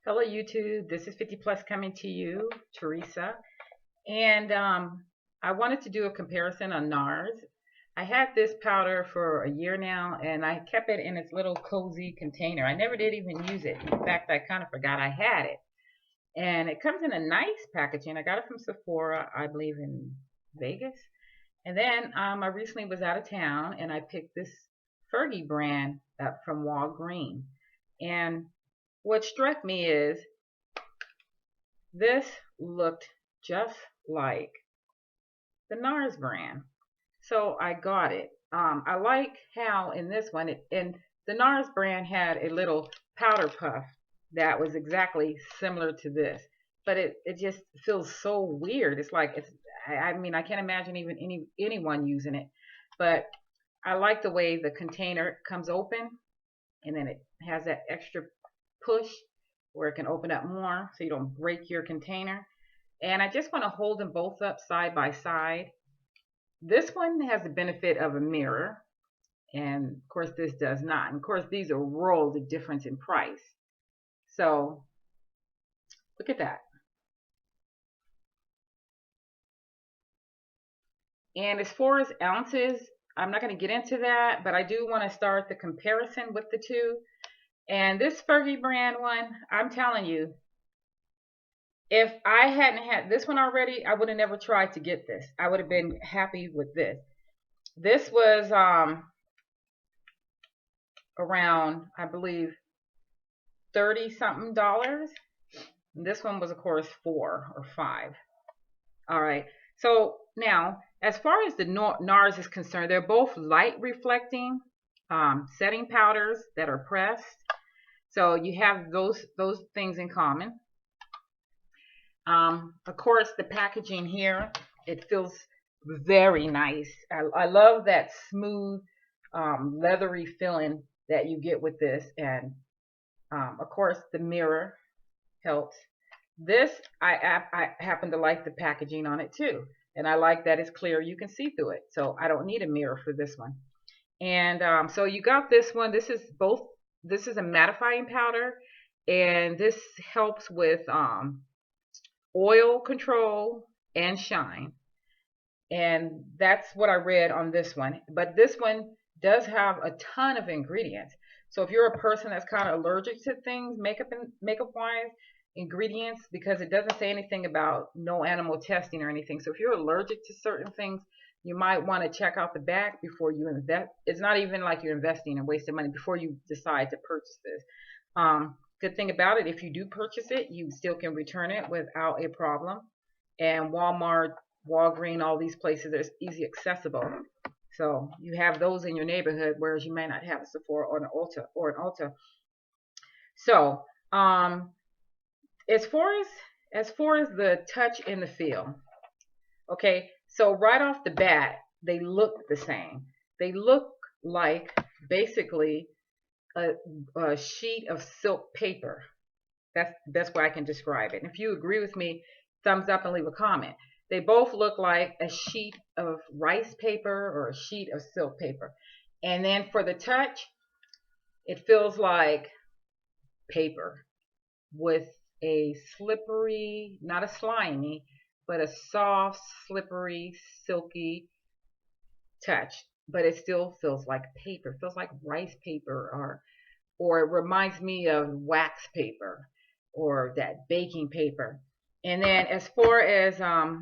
Hello YouTube, this is 50 Plus coming to you, Teresa. And I wanted to do a comparison on NARS. I had this powder for a year now and I kept it in its little cozy container. I never did even use it. In fact, I kind of forgot I had it. And it comes in a nice packaging. I got it from Sephora, I believe in Vegas. And then I recently was out of town and I picked this FERGIE brand up from Walgreens. And what struck me is this looked just like the NARS brand. So I got it. I like how in this one, and the NARS brand had a little powder puff that was exactly similar to this. But it just feels so weird. It's like, I mean, I can't imagine even anyone using it. But I like the way the container comes open and then it has that extra push where it can open up more so you don't break your container. And I just want to hold them both up side by side. This one has the benefit of a mirror, and of course this does not. And of course these are worlds of difference in price. So look at that. And as far as ounces, I'm not going to get into that, but I do want to start the comparison with the two. And this FERGIE brand one, I'm telling you, if I hadn't had this one already, I would have never tried to get this. I would have been happy with this. This was around, I believe, 30 something dollars. This one was, of course, 4 or 5. All right. So now, as far as the NARS is concerned, they're both light reflecting setting powders that are pressed. So you have those things in common. Of course, the packaging here, it feels very nice. I love that smooth, leathery feeling that you get with this. And of course, the mirror helps. This, I happen to like the packaging on it too. And I like that it's clear. You can see through it. So I don't need a mirror for this one. And so you got this one. This is a mattifying powder. And this helps with oil control and shine. And that's what I read on this one. But this one does have a ton of ingredients. So if you're a person that's kind of allergic to things, makeup wise, ingredients, because it doesn't say anything about no animal testing or anything. So if you're allergic to certain things, you might want to check out the back before you invest. It's not even like you're investing and wasting money before you decide to purchase this. Good thing about it, if you do purchase it, you still can return it without a problem. And Walmart, Walgreens, all these places are easy accessible. So you have those in your neighborhood, whereas you may not have a Sephora or an Ulta. So as far as the touch and the feel, okay. So right off the bat, they look the same. They look like basically a sheet of silk paper. That's the best way I can describe it. And if you agree with me, thumbs up and leave a comment. They both look like a sheet of rice paper or a sheet of silk paper. And then for the touch, it feels like paper with a slippery, not a slimy, but a soft, slippery, silky touch. But it still feels like paper. It feels like rice paper, or it reminds me of wax paper or that baking paper. And then as far as how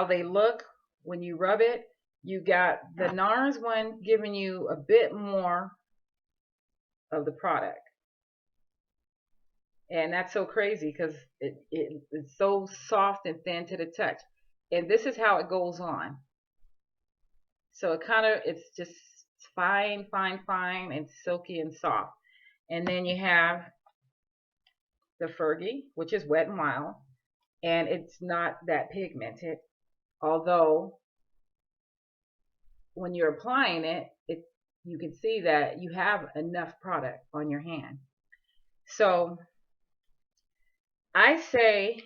they look when you rub it, you got the NARS one giving you a bit more of the product. And that's so crazy because it's so soft and thin to the touch. And this is how it goes on. So it's just fine, fine, fine, and silky and soft. And then you have the FERGIE, which is Wet n Wild, and it's not that pigmented. Although when you're applying it, you can see that you have enough product on your hand. So I say,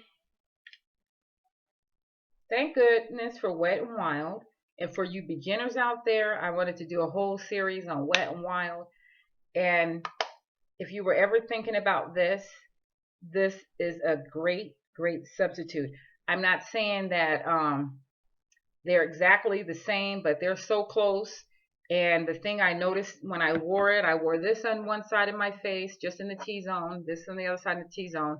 thank goodness for Wet n Wild. And for you beginners out there, I wanted to do a whole series on Wet n Wild. And if you were ever thinking about this, this is a great, great substitute. I'm not saying that they're exactly the same, but they're so close. And the thing I noticed when I wore this on one side of my face, just in the T-zone, this on the other side of the T-zone.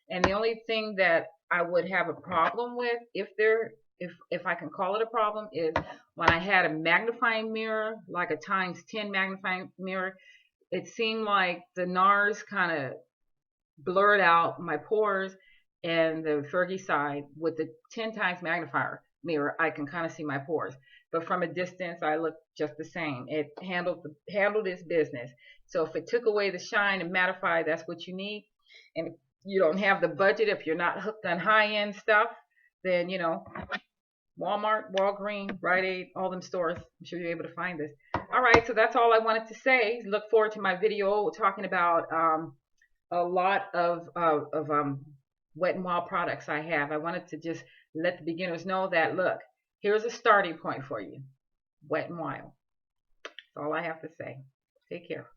And the only thing that I would have a problem with, if I can call it a problem, is when I had a magnifying mirror, like a ×10 magnifying mirror, it seemed like the NARS kind of blurred out my pores, and the Fergie side with the 10 times magnifier mirror, I can kind of see my pores. But from a distance, I look just the same. It handled its business. So if it took away the shine and mattify, that's what you need. And if you don't have the budget, if you're not hooked on high-end stuff, then, Walmart, Walgreens, Rite Aid, all them stores, I'm sure you're able to find this. All right, so that's all I wanted to say. Look forward to my video talking about a lot of Wet n Wild products I have. I wanted to just let the beginners know that, look, here's a starting point for you. Wet n Wild. That's all I have to say. Take care.